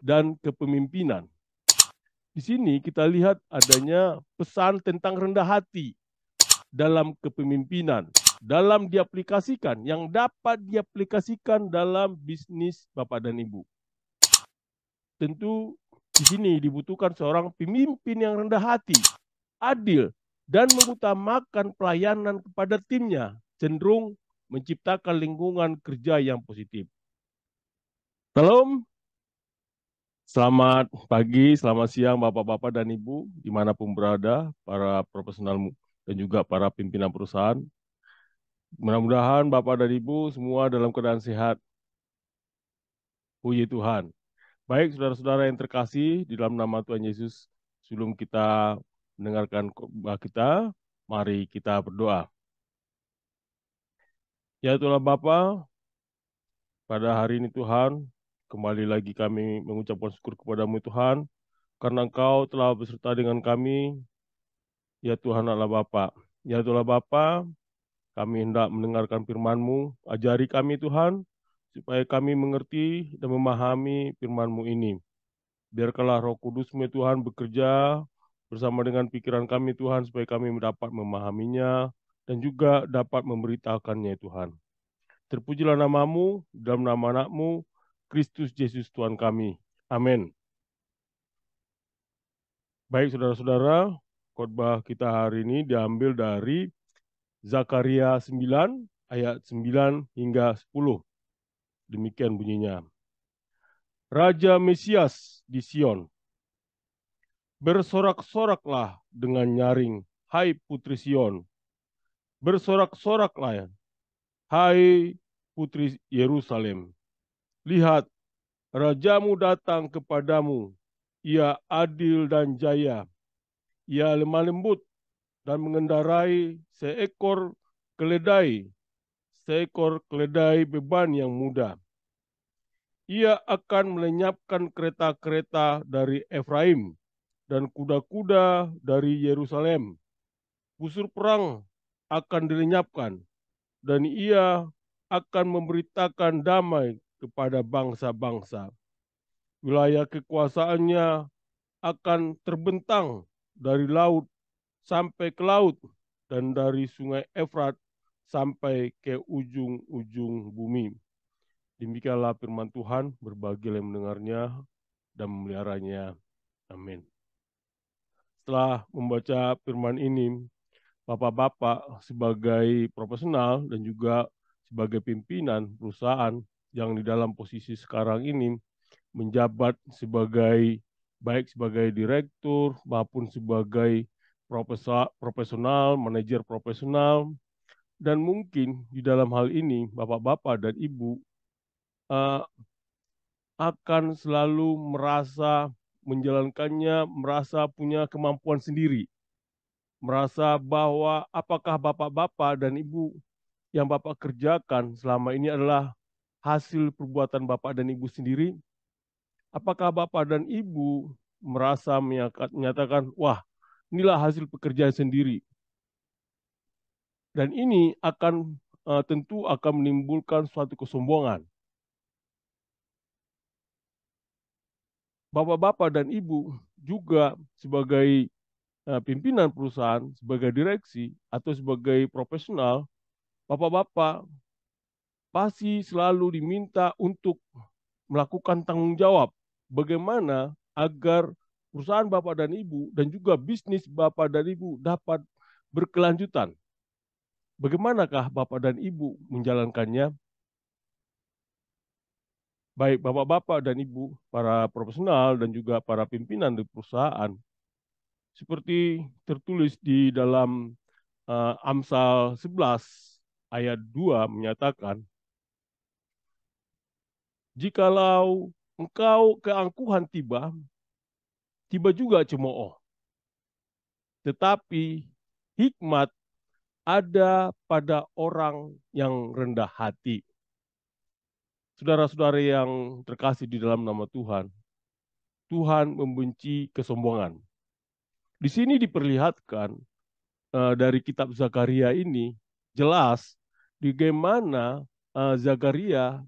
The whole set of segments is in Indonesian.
dan kepemimpinan. Di sini kita lihat adanya pesan tentang rendah hati dalam kepemimpinan, dalam diaplikasikan, yang dapat diaplikasikan dalam bisnis Bapak dan Ibu. Tentu di sini dibutuhkan seorang pemimpin yang rendah hati, adil, dan mengutamakan pelayanan kepada timnya, cenderung menciptakan lingkungan kerja yang positif. Salam, selamat pagi, selamat siang Bapak-Bapak dan Ibu, dimanapun berada, para profesional dan juga para pimpinan perusahaan. Mudah-mudahan Bapak dan Ibu semua dalam keadaan sehat. Puji Tuhan. Baik, saudara-saudara yang terkasih, di dalam nama Tuhan Yesus, sebelum kita mendengarkan khotbah kita, mari kita berdoa. Ya Tuhan Bapa, pada hari ini Tuhan, kembali lagi kami mengucapkan syukur kepadamu Tuhan, karena Engkau telah beserta dengan kami, ya Tuhan Allah Bapa. Ya Tuhan Bapa, kami hendak mendengarkan firman-Mu, ajari kami Tuhan, supaya kami mengerti dan memahami firman-Mu ini. Biarkanlah Roh Kudus-Mu Tuhan bekerja bersama dengan pikiran kami Tuhan, supaya kami dapat memahaminya dan juga dapat memberitakannya Tuhan. Terpujilah nama-Mu, dalam nama anak-Mu, Kristus Yesus Tuhan kami. Amin. Baik saudara-saudara, khotbah kita hari ini diambil dari Zakaria 9 ayat 9 hingga 10. Demikian bunyinya. Raja Mesias di Sion, bersorak-soraklah dengan nyaring, hai putri Sion. Bersorak-soraklah, hai putri Yerusalem. Lihat, rajamu datang kepadamu. Ia adil dan jaya. Ia lemah lembut dan mengendarai seekor keledai beban yang mudah. Ia akan melenyapkan kereta-kereta dari Efraim dan kuda-kuda dari Yerusalem. Busur perang akan dilenyapkan, dan ia akan memberitakan damai kepada bangsa-bangsa. Wilayah kekuasaannya akan terbentang dari laut sampai ke laut, dan dari sungai Efrat sampai ke ujung-ujung bumi. Demikianlah firman Tuhan, berbahagia yang mendengarnya dan memeliharanya. Amin. Setelah membaca firman ini, Bapak-bapak sebagai profesional dan juga sebagai pimpinan perusahaan yang di dalam posisi sekarang ini menjabat sebagai baik sebagai direktur maupun sebagai profesional, manajer profesional, dan mungkin di dalam hal ini Bapak-bapak dan Ibu uh, akan selalu merasa menjalankannya, merasa punya kemampuan sendiri, merasa bahwa apakah bapak-bapak dan ibu yang bapak kerjakan selama ini adalah hasil perbuatan bapak dan ibu sendiri? Apakah bapak dan ibu merasa menyatakan, wah, inilah hasil pekerjaan sendiri? Dan ini akan tentu akan menimbulkan suatu kesombongan. Bapak-bapak dan ibu juga sebagai pimpinan perusahaan, sebagai direksi, atau sebagai profesional, bapak-bapak pasti selalu diminta untuk melakukan tanggung jawab bagaimana agar perusahaan bapak dan ibu dan juga bisnis bapak dan ibu dapat berkelanjutan. Bagaimanakah bapak dan ibu menjalankannya? Baik bapak-bapak dan ibu, para profesional dan juga para pimpinan di perusahaan, seperti tertulis di dalam Amsal 11 ayat 2 menyatakan, jikalau engkau keangkuhan tiba, tiba juga cemooh. Tetapi hikmat ada pada orang yang rendah hati. Saudara-saudara yang terkasih di dalam nama Tuhan, Tuhan membenci kesombongan. Di sini diperlihatkan dari kitab Zakaria ini jelas bagaimana Zakaria,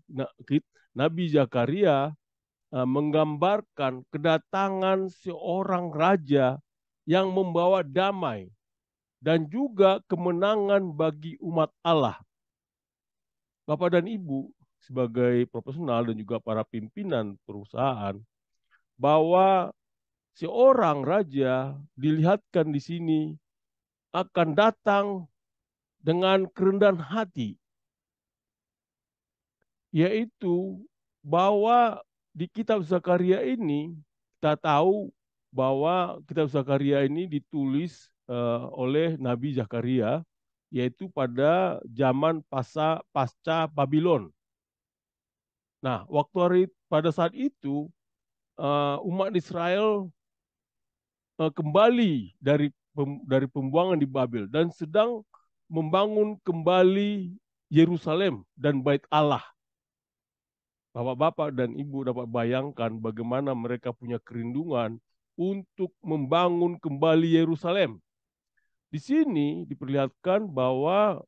Nabi Zakaria menggambarkan kedatangan seorang raja yang membawa damai dan juga kemenangan bagi umat Allah. Bapak dan Ibu, sebagai profesional dan juga para pimpinan perusahaan, bahwa seorang raja dilihatkan di sini akan datang dengan kerendahan hati, yaitu bahwa di kitab Zakaria ini kita tahu bahwa kitab Zakaria ini ditulis oleh Nabi Zakaria, yaitu pada zaman pasca Babylon. Nah, pada saat itu umat Israel kembali dari pembuangan di Babel dan sedang membangun kembali Yerusalem dan Bait Allah. Bapak-bapak dan ibu dapat bayangkan bagaimana mereka punya kerinduan untuk membangun kembali Yerusalem. Di sini diperlihatkan bahwa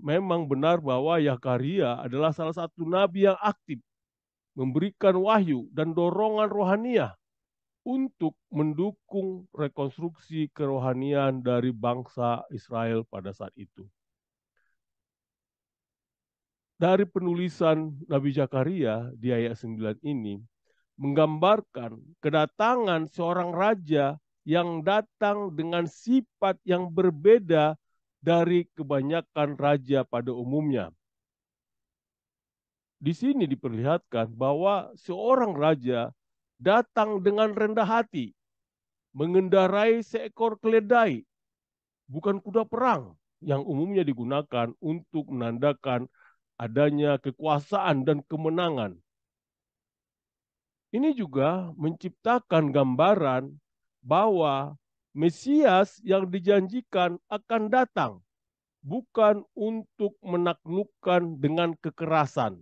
memang benar bahwa Zakaria adalah salah satu nabi yang aktif, memberikan wahyu dan dorongan rohaniah untuk mendukung rekonstruksi kerohanian dari bangsa Israel pada saat itu. Dari penulisan Nabi Zakaria di ayat 9 ini, menggambarkan kedatangan seorang raja yang datang dengan sifat yang berbeda dari kebanyakan raja pada umumnya. Di sini diperlihatkan bahwa seorang raja datang dengan rendah hati, mengendarai seekor keledai, bukan kuda perang yang umumnya digunakan untuk menandakan adanya kekuasaan dan kemenangan. Ini juga menciptakan gambaran bahwa Mesias yang dijanjikan akan datang bukan untuk menaklukkan dengan kekerasan,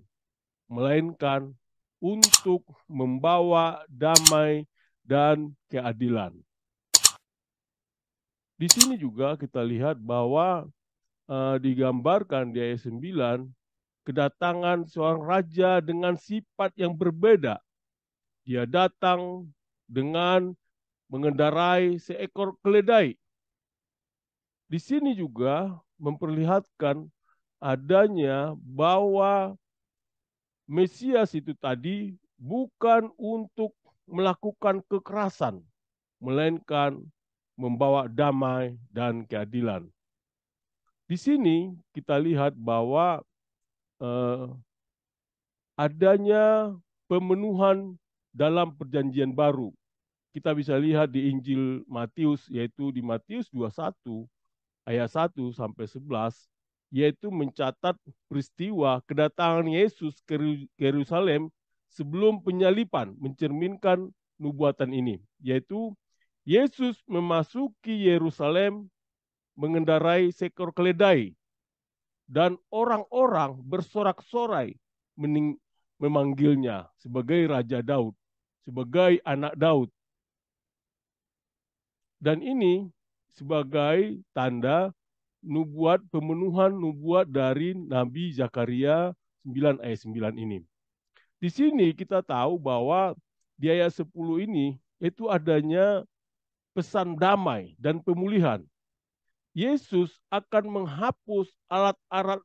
melainkan untuk membawa damai dan keadilan. Di sini juga kita lihat bahwa digambarkan di ayat 9, kedatangan seorang raja dengan sifat yang berbeda. Dia datang dengan mengendarai seekor keledai. Di sini juga memperlihatkan adanya bahwa Mesias itu tadi bukan untuk melakukan kekerasan, melainkan membawa damai dan keadilan. Di sini kita lihat bahwa eh, adanya pemenuhan dalam perjanjian baru. Kita bisa lihat di Injil Matius, yaitu di Matius 21 ayat 1 sampai 11, yaitu mencatat peristiwa kedatangan Yesus ke Yerusalem sebelum penyaliban, mencerminkan nubuatan ini, yaitu Yesus memasuki Yerusalem mengendarai seekor keledai dan orang-orang bersorak-sorai memanggilnya sebagai Raja Daud, sebagai anak Daud. Dan ini sebagai tanda pemenuhan nubuat dari Nabi Zakaria 9 ayat 9 ini. Di sini kita tahu bahwa di ayat 10 ini itu adanya pesan damai dan pemulihan. Yesus akan menghapus alat-alat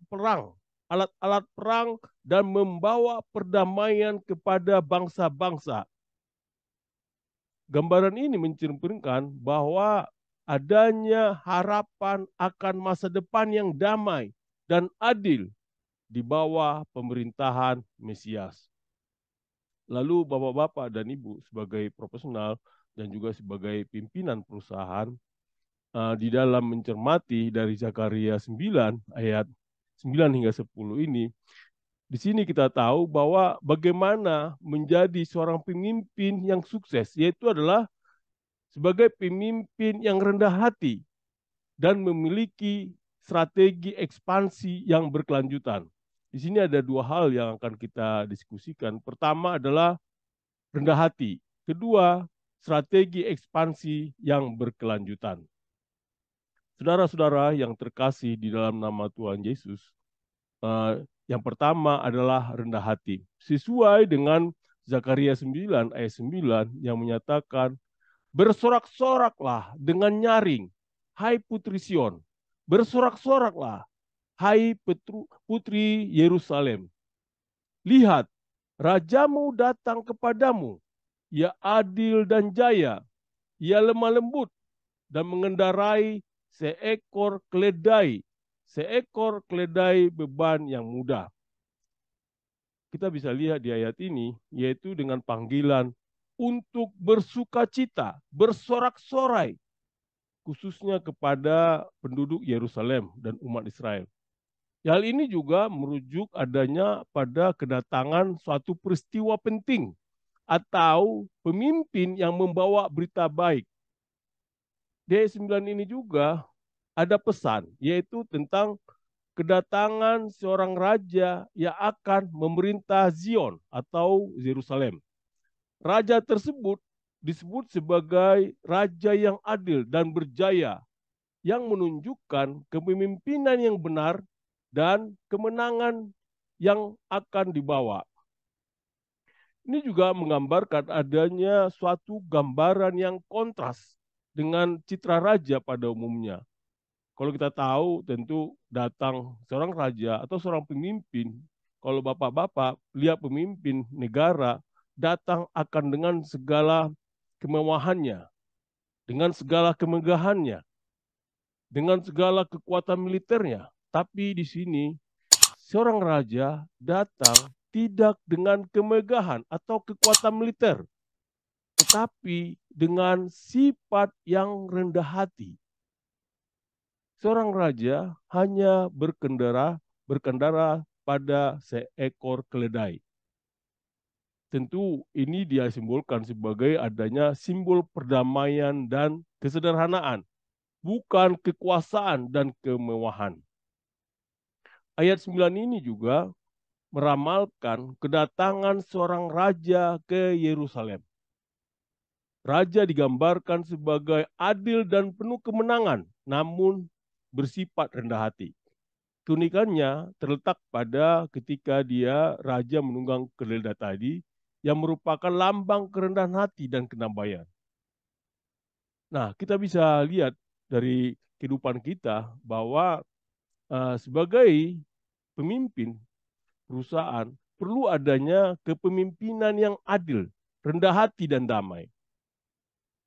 perang dan membawa perdamaian kepada bangsa-bangsa. Gambaran ini mencerminkan bahwa adanya harapan akan masa depan yang damai dan adil di bawah pemerintahan Mesias. Lalu bapak-bapak dan ibu sebagai profesional dan juga sebagai pimpinan perusahaan, di dalam mencermati dari Zakaria 9 ayat 9 hingga 10 ini, di sini kita tahu bahwa bagaimana menjadi seorang pemimpin yang sukses, yaitu adalah sebagai pemimpin yang rendah hati dan memiliki strategi ekspansi yang berkelanjutan. Di sini ada dua hal yang akan kita diskusikan. Pertama adalah rendah hati. Kedua, strategi ekspansi yang berkelanjutan. Saudara-saudara yang terkasih di dalam nama Tuhan Yesus, yang pertama adalah rendah hati. Sesuai dengan Zakaria 9 ayat 9 yang menyatakan, bersorak-soraklah dengan nyaring, hai putri Sion. Bersorak-soraklah, hai putri Yerusalem. Lihat, rajamu datang kepadamu, ia adil dan jaya, ia lemah lembut dan mengendarai seekor keledai beban yang mudah. Kita bisa lihat di ayat ini, yaitu dengan panggilan untuk bersukacita, bersorak-sorai, khususnya kepada penduduk Yerusalem dan umat Israel. Hal ini juga merujuk adanya pada kedatangan suatu peristiwa penting atau pemimpin yang membawa berita baik. Di ayat 9 ini juga ada pesan, yaitu tentang kedatangan seorang raja yang akan memerintah Zion atau Yerusalem. Raja tersebut disebut sebagai raja yang adil dan berjaya, yang menunjukkan kepemimpinan yang benar dan kemenangan yang akan dibawa. Ini juga menggambarkan adanya suatu gambaran yang kontras dengan citra raja pada umumnya. Kalau kita tahu tentu datang seorang raja atau seorang pemimpin, kalau bapak-bapak lihat pemimpin negara datang akan dengan segala kemewahannya, dengan segala kemegahannya, dengan segala kekuatan militernya. Tapi di sini seorang raja datang tidak dengan kemegahan atau kekuatan militer, tetapi dengan sifat yang rendah hati. Seorang raja hanya berkendara pada seekor keledai. Tentu ini dia simbolkan sebagai adanya simbol perdamaian dan kesederhanaan, bukan kekuasaan dan kemewahan. Ayat 9 ini juga meramalkan kedatangan seorang raja ke Yerusalem. Raja digambarkan sebagai adil dan penuh kemenangan, namun bersifat rendah hati. Keunikannya terletak pada ketika dia raja menunggang keledai tadi, yang merupakan lambang kerendahan hati dan kenabian. Nah, kita bisa lihat dari kehidupan kita bahwa sebagai pemimpin perusahaan perlu adanya kepemimpinan yang adil, rendah hati dan damai.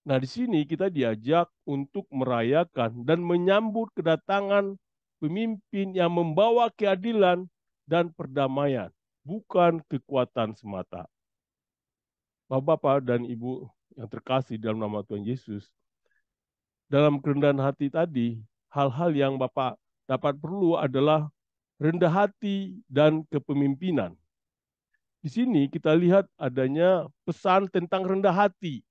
Nah, di sini kita diajak untuk merayakan dan menyambut kedatangan pemimpin yang membawa keadilan dan perdamaian, bukan kekuatan semata. Bapak-bapak dan Ibu yang terkasih dalam nama Tuhan Yesus, dalam kerendahan hati tadi, hal-hal yang Bapak dapat perlu adalah rendah hati dan kepemimpinan. Di sini kita lihat adanya pesan tentang rendah hati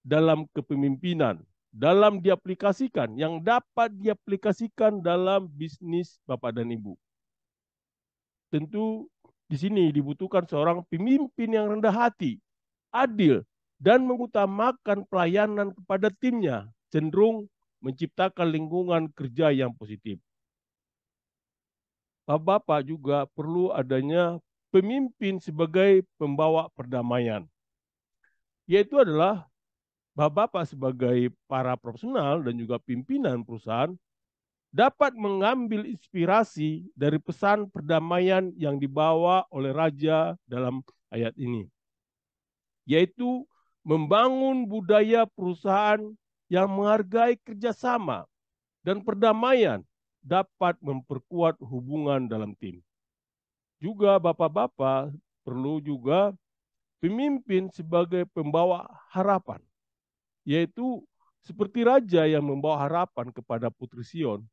dalam kepemimpinan, dalam diaplikasikan, yang dapat diaplikasikan dalam bisnis Bapak dan Ibu. Tentu di sini dibutuhkan seorang pemimpin yang rendah hati, adil, dan mengutamakan pelayanan kepada timnya, cenderung menciptakan lingkungan kerja yang positif. Bapak-bapak juga perlu adanya pemimpin sebagai pembawa perdamaian, yaitu adalah bapak-bapak sebagai para profesional dan juga pimpinan perusahaan dapat mengambil inspirasi dari pesan perdamaian yang dibawa oleh raja dalam ayat ini, yaitu membangun budaya perusahaan yang menghargai kerjasama dan perdamaian dapat memperkuat hubungan dalam tim. Juga bapak-bapak perlu juga pemimpin sebagai pembawa harapan, yaitu seperti raja yang membawa harapan kepada putri Sion.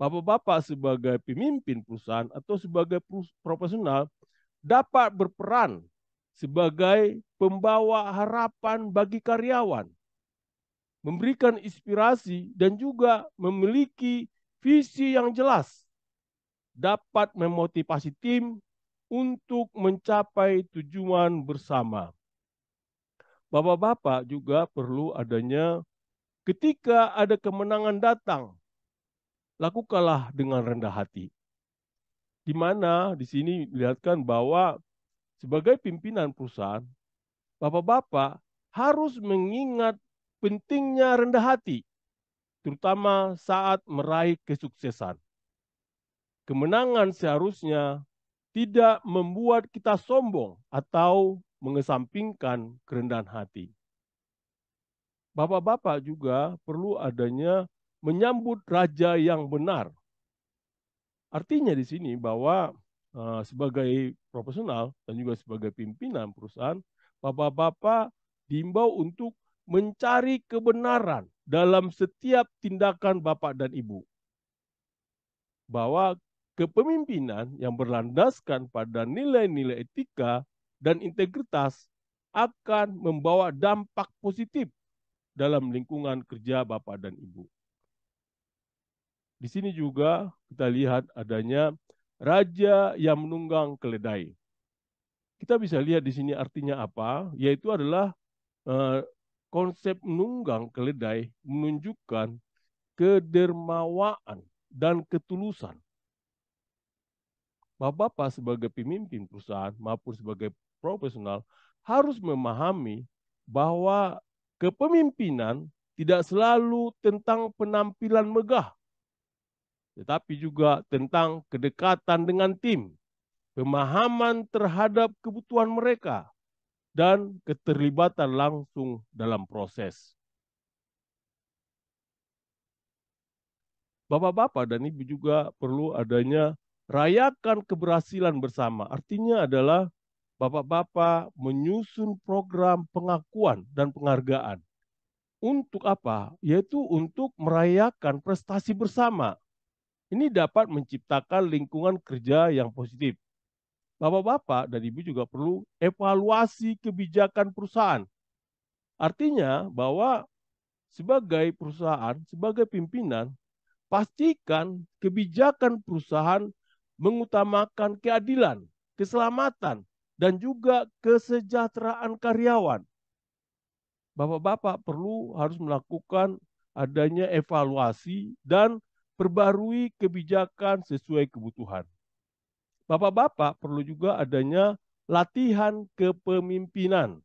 Bapak-bapak sebagai pemimpin perusahaan atau sebagai profesional dapat berperan sebagai pembawa harapan bagi karyawan, memberikan inspirasi dan juga memiliki visi yang jelas, dapat memotivasi tim untuk mencapai tujuan bersama. Bapak-bapak juga perlu adanya ketika ada kemenangan datang, lakukanlah dengan rendah hati. Di mana di sini dilihatkan bahwa sebagai pimpinan perusahaan, Bapak-bapak harus mengingat pentingnya rendah hati, terutama saat meraih kesuksesan. Kemenangan seharusnya tidak membuat kita sombong atau mengesampingkan kerendahan hati. Bapak-bapak juga perlu adanya menyambut raja yang benar. Artinya di sini bahwa sebagai profesional dan juga sebagai pimpinan perusahaan, bapak-bapak diimbau untuk mencari kebenaran dalam setiap tindakan bapak dan ibu. Bahwa kepemimpinan yang berlandaskan pada nilai-nilai etika dan integritas akan membawa dampak positif dalam lingkungan kerja bapak dan ibu. Di sini juga kita lihat adanya raja yang menunggang keledai. Kita bisa lihat di sini artinya apa, yaitu adalah konsep menunggang keledai menunjukkan kedermawaan dan ketulusan. Bapak-bapak sebagai pemimpin perusahaan maupun sebagai profesional harus memahami bahwa kepemimpinan tidak selalu tentang penampilan megah, tetapi juga tentang kedekatan dengan tim, pemahaman terhadap kebutuhan mereka, dan keterlibatan langsung dalam proses. Bapak-bapak dan ibu juga perlu adanya rayakan keberhasilan bersama. Artinya adalah bapak-bapak menyusun program pengakuan dan penghargaan. Untuk apa? Yaitu untuk merayakan prestasi bersama. Ini dapat menciptakan lingkungan kerja yang positif. Bapak-bapak dan ibu juga perlu evaluasi kebijakan perusahaan. Artinya bahwa sebagai perusahaan, sebagai pimpinan, pastikan kebijakan perusahaan mengutamakan keadilan, keselamatan, dan juga kesejahteraan karyawan. Bapak-bapak harus melakukan adanya evaluasi dan perbarui kebijakan sesuai kebutuhan. Bapak-bapak perlu juga adanya latihan kepemimpinan.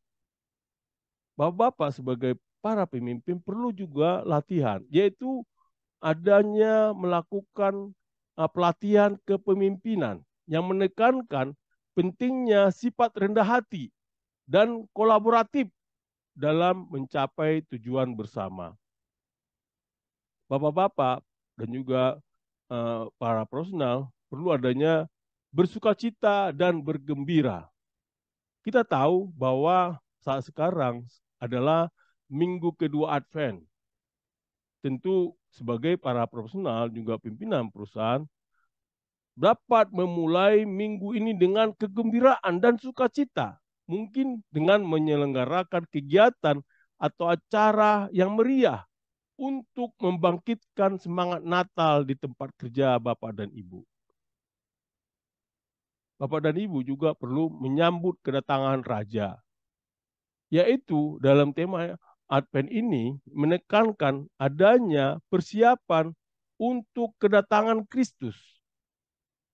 Bapak-bapak sebagai para pemimpin perlu juga latihan, yaitu adanya melakukan pelatihan kepemimpinan yang menekankan pentingnya sifat rendah hati dan kolaboratif dalam mencapai tujuan bersama. Bapak-bapak dan juga para profesional perlu adanya bersukacita dan bergembira. Kita tahu bahwa saat sekarang adalah minggu kedua Advent. Tentu sebagai para profesional juga pimpinan perusahaan dapat memulai minggu ini dengan kegembiraan dan sukacita. Mungkin dengan menyelenggarakan kegiatan atau acara yang meriah untuk membangkitkan semangat Natal di tempat kerja Bapak dan Ibu. Bapak dan Ibu juga perlu menyambut kedatangan Raja, yaitu dalam tema Advent ini menekankan adanya persiapan untuk kedatangan Kristus.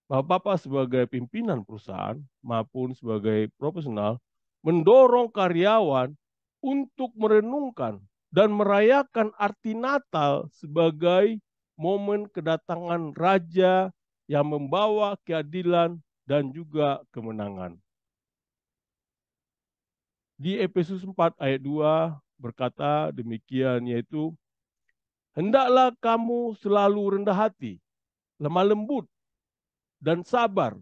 Bapak-bapak sebagai pimpinan perusahaan maupun sebagai profesional mendorong karyawan untuk merenungkan dan merayakan arti Natal sebagai momen kedatangan Raja yang membawa keadilan dan juga kemenangan. Di Efesus 4 ayat 2 berkata demikian, yaitu hendaklah kamu selalu rendah hati, lemah lembut, dan sabar.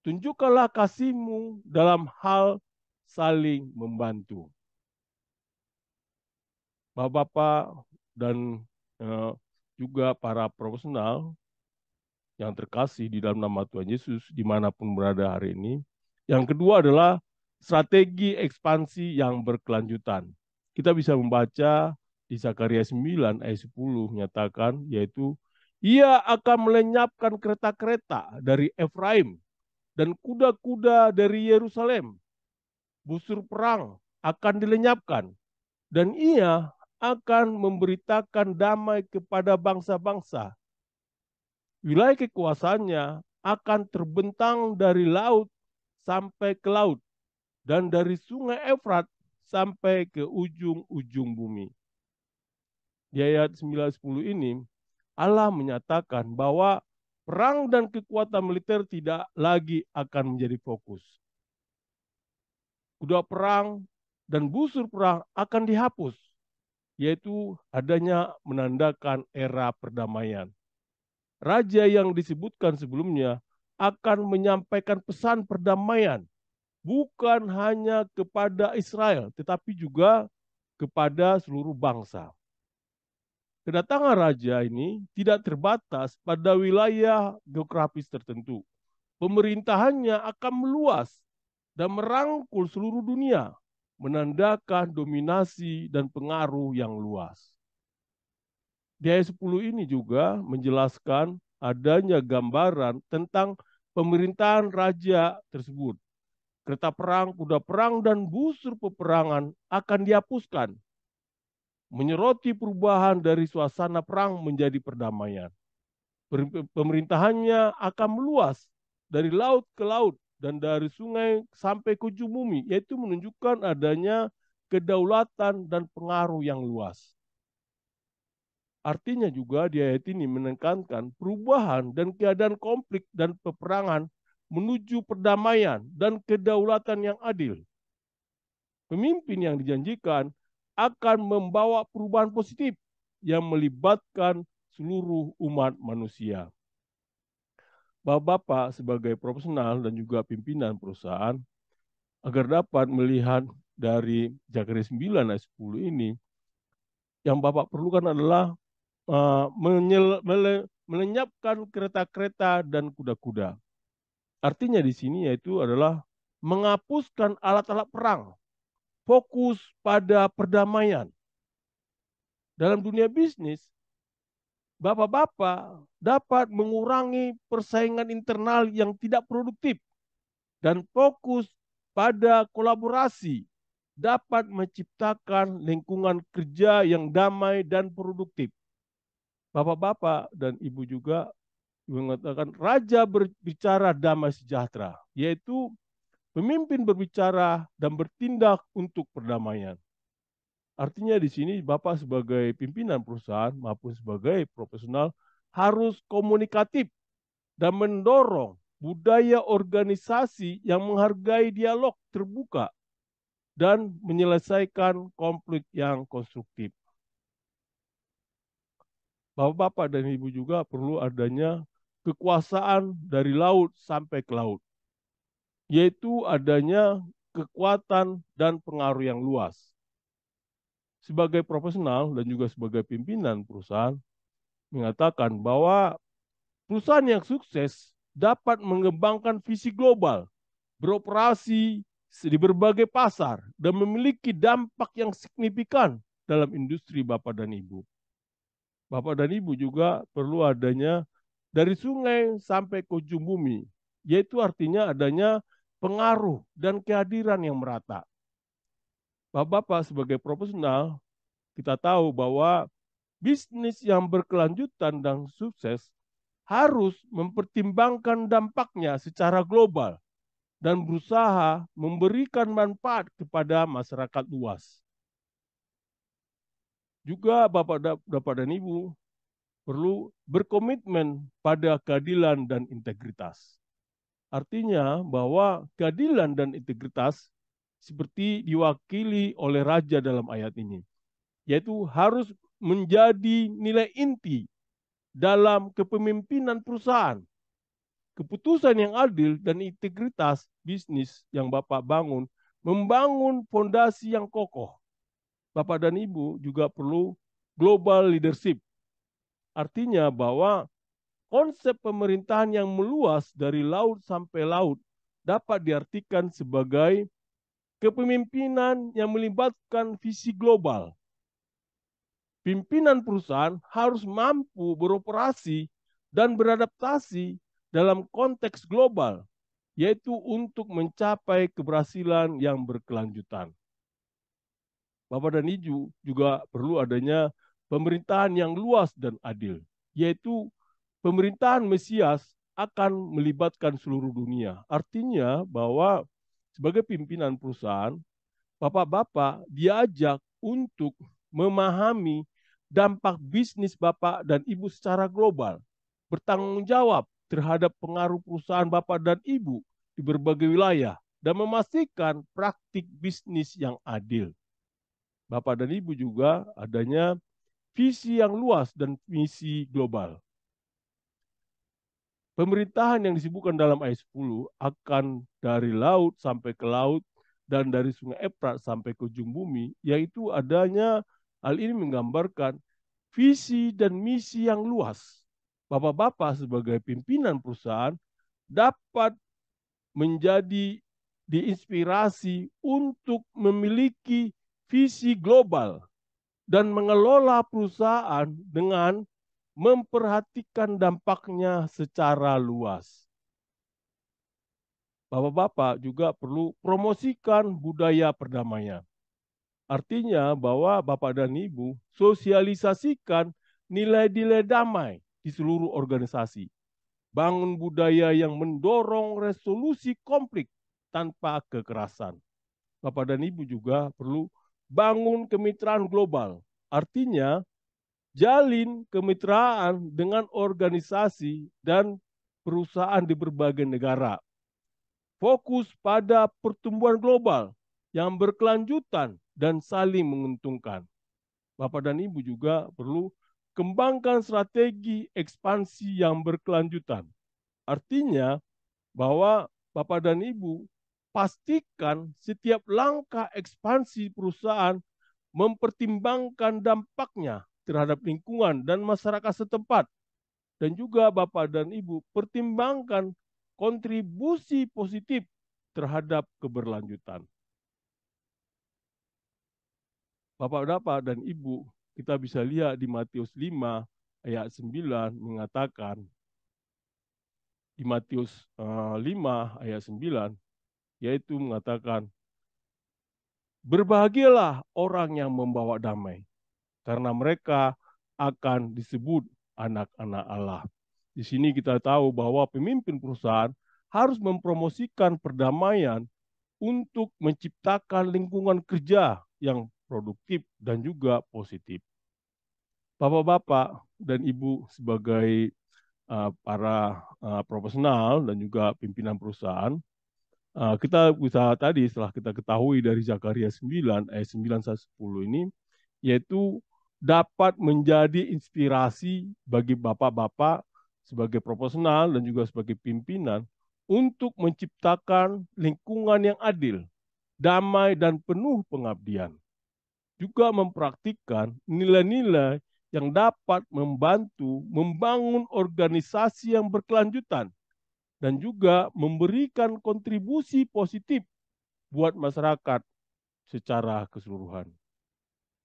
Tunjukkanlah kasihmu dalam hal saling membantu. Bapak-bapak dan juga para profesional yang terkasih di dalam nama Tuhan Yesus dimanapun berada hari ini. Yang kedua adalah strategi ekspansi yang berkelanjutan. Kita bisa membaca di Zakaria 9 ayat 10 menyatakan, yaitu ia akan melenyapkan kereta-kereta dari Efraim dan kuda-kuda dari Yerusalem. Busur perang akan dilenyapkan dan ia akan memberitakan damai kepada bangsa-bangsa. Wilayah kekuasaannya akan terbentang dari laut sampai ke laut dan dari sungai Efrat sampai ke ujung-ujung bumi. Di ayat 9-10 ini, Allah menyatakan bahwa perang dan kekuatan militer tidak lagi akan menjadi fokus. Kuda perang dan busur perang akan dihapus, yaitu adanya menandakan era perdamaian. Raja yang disebutkan sebelumnya akan menyampaikan pesan perdamaian bukan hanya kepada Israel, tetapi juga kepada seluruh bangsa. Kedatangan raja ini tidak terbatas pada wilayah geografis tertentu. Pemerintahannya akan meluas dan merangkul seluruh dunia, menandakan dominasi dan pengaruh yang luas. Di ayat 10 ini juga menjelaskan adanya gambaran tentang pemerintahan raja tersebut. Kereta perang, kuda perang, dan busur peperangan akan dihapuskan, menyoroti perubahan dari suasana perang menjadi perdamaian. Pemerintahannya akan meluas dari laut ke laut dan dari sungai sampai ke ujung bumi, yaitu menunjukkan adanya kedaulatan dan pengaruh yang luas. Artinya juga di ayat ini menekankan perubahan dan keadaan konflik dan peperangan menuju perdamaian dan kedaulatan yang adil. Pemimpin yang dijanjikan akan membawa perubahan positif yang melibatkan seluruh umat manusia. Bapak-bapak sebagai profesional dan juga pimpinan perusahaan agar dapat melihat dari Zakaria 9 ayat 10 ini, yang Bapak perlukan adalah melenyapkan kereta-kereta dan kuda-kuda. Artinya di sini yaitu adalah menghapuskan alat-alat perang, fokus pada perdamaian. Dalam dunia bisnis, bapak-bapak dapat mengurangi persaingan internal yang tidak produktif dan fokus pada kolaborasi dapat menciptakan lingkungan kerja yang damai dan produktif. Bapak-bapak dan ibu juga mengatakan raja berbicara damai sejahtera, yaitu pemimpin berbicara dan bertindak untuk perdamaian. Artinya di sini Bapak sebagai pimpinan perusahaan maupun sebagai profesional harus komunikatif dan mendorong budaya organisasi yang menghargai dialog terbuka dan menyelesaikan konflik yang konstruktif. Bapak-bapak dan ibu juga perlu adanya kekuasaan dari laut sampai ke laut, yaitu adanya kekuatan dan pengaruh yang luas. Sebagai profesional dan juga sebagai pimpinan perusahaan, mengatakan bahwa perusahaan yang sukses dapat mengembangkan visi global, beroperasi di berbagai pasar, dan memiliki dampak yang signifikan dalam industri Bapak dan Ibu. Bapak dan Ibu juga perlu adanya dari sungai sampai ke ujung bumi, yaitu artinya adanya pengaruh dan kehadiran yang merata. Bapak-bapak sebagai profesional, kita tahu bahwa bisnis yang berkelanjutan dan sukses harus mempertimbangkan dampaknya secara global dan berusaha memberikan manfaat kepada masyarakat luas. Juga Bapak dan Ibu perlu berkomitmen pada keadilan dan integritas. Artinya bahwa keadilan dan integritas seperti diwakili oleh raja dalam ayat ini, yaitu harus menjadi nilai inti dalam kepemimpinan perusahaan. Keputusan yang adil dan integritas bisnis yang Bapak bangun, membangun fondasi yang kokoh. Bapak dan Ibu juga perlu global leadership. Artinya bahwa konsep pemerintahan yang meluas dari laut sampai laut dapat diartikan sebagai kepemimpinan yang melibatkan visi global. Pimpinan perusahaan harus mampu beroperasi dan beradaptasi dalam konteks global, yaitu untuk mencapai keberhasilan yang berkelanjutan. Bapak dan Ibu juga perlu adanya pemerintahan yang luas dan adil, yaitu pemerintahan Mesias akan melibatkan seluruh dunia. Artinya bahwa sebagai pimpinan perusahaan, Bapak-bapak diajak untuk memahami dampak bisnis Bapak dan Ibu secara global, bertanggung jawab terhadap pengaruh perusahaan Bapak dan Ibu di berbagai wilayah, dan memastikan praktik bisnis yang adil. Bapak dan Ibu juga adanya visi yang luas dan misi global. Pemerintahan yang disebutkan dalam ayat 10 akan dari laut sampai ke laut dan dari sungai Efrat sampai ke ujung bumi, yaitu adanya hal ini menggambarkan visi dan misi yang luas. Bapak-bapak sebagai pimpinan perusahaan dapat menjadi diinspirasi untuk memiliki visi global dan mengelola perusahaan dengan memperhatikan dampaknya secara luas. Bapak-bapak juga perlu promosikan budaya perdamaian. Artinya bahwa Bapak dan Ibu sosialisasikan nilai-nilai damai di seluruh organisasi. Bangun budaya yang mendorong resolusi konflik tanpa kekerasan. Bapak dan Ibu juga perlu bangun kemitraan global. Artinya jalin kemitraan dengan organisasi dan perusahaan di berbagai negara. Fokus pada pertumbuhan global yang berkelanjutan dan saling menguntungkan. Bapak dan Ibu juga perlu kembangkan strategi ekspansi yang berkelanjutan. Artinya bahwa Bapak dan Ibu pastikan setiap langkah ekspansi perusahaan mempertimbangkan dampaknya terhadap lingkungan dan masyarakat setempat. Dan juga Bapak dan Ibu pertimbangkan kontribusi positif terhadap keberlanjutan. Bapak-bapak dan Ibu, kita bisa lihat di Matius 5 ayat 9 mengatakan, di Matius 5 ayat 9, yaitu mengatakan, berbahagialah orang yang membawa damai, karena mereka akan disebut anak-anak Allah. Di sini kita tahu bahwa pemimpin perusahaan harus mempromosikan perdamaian untuk menciptakan lingkungan kerja yang produktif dan juga positif. Bapak-bapak dan Ibu sebagai para profesional dan juga pimpinan perusahaan, kita bisa tadi setelah kita ketahui dari Zakaria 9 ayat 9 sampai 10 ini, yaitu dapat menjadi inspirasi bagi bapak-bapak sebagai profesional dan juga sebagai pimpinan untuk menciptakan lingkungan yang adil, damai, dan penuh pengabdian. Juga mempraktikkan nilai-nilai yang dapat membantu membangun organisasi yang berkelanjutan dan juga memberikan kontribusi positif buat masyarakat secara keseluruhan.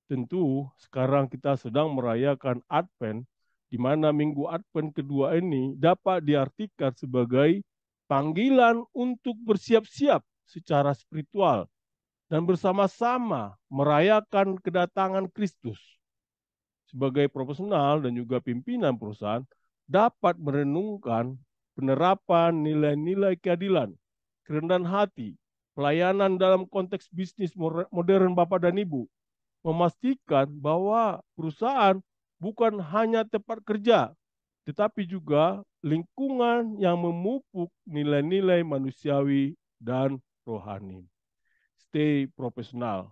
Tentu sekarang kita sedang merayakan Advent, di mana minggu Advent kedua ini dapat diartikan sebagai panggilan untuk bersiap-siap secara spiritual dan bersama-sama merayakan kedatangan Kristus. Sebagai profesional dan juga pimpinan perusahaan dapat merenungkan penerapan nilai-nilai keadilan, kerendahan hati, pelayanan dalam konteks bisnis modern Bapak dan Ibu, memastikan bahwa perusahaan bukan hanya tempat kerja, tetapi juga lingkungan yang memupuk nilai-nilai manusiawi dan rohani. Stay profesional.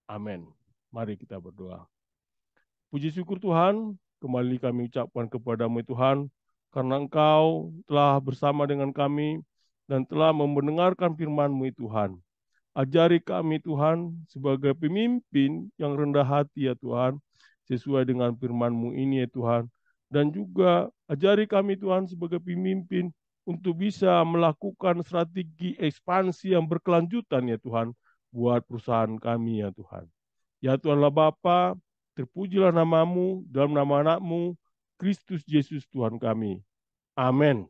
Amin. Mari kita berdoa. Puji syukur Tuhan, kembali kami ucapkan kepadamu Tuhan, karena Engkau telah bersama dengan kami dan telah mendengarkan firman-Mu Tuhan. Ajari kami Tuhan sebagai pemimpin yang rendah hati ya Tuhan, sesuai dengan firman-Mu ini ya Tuhan. Dan juga ajari kami Tuhan sebagai pemimpin untuk bisa melakukan strategi ekspansi yang berkelanjutan ya Tuhan, buat perusahaan kami ya Tuhan. Ya Tuhanlah Bapa, terpujilah namamu dalam nama anakmu, Kristus Yesus Tuhan kami. Amin.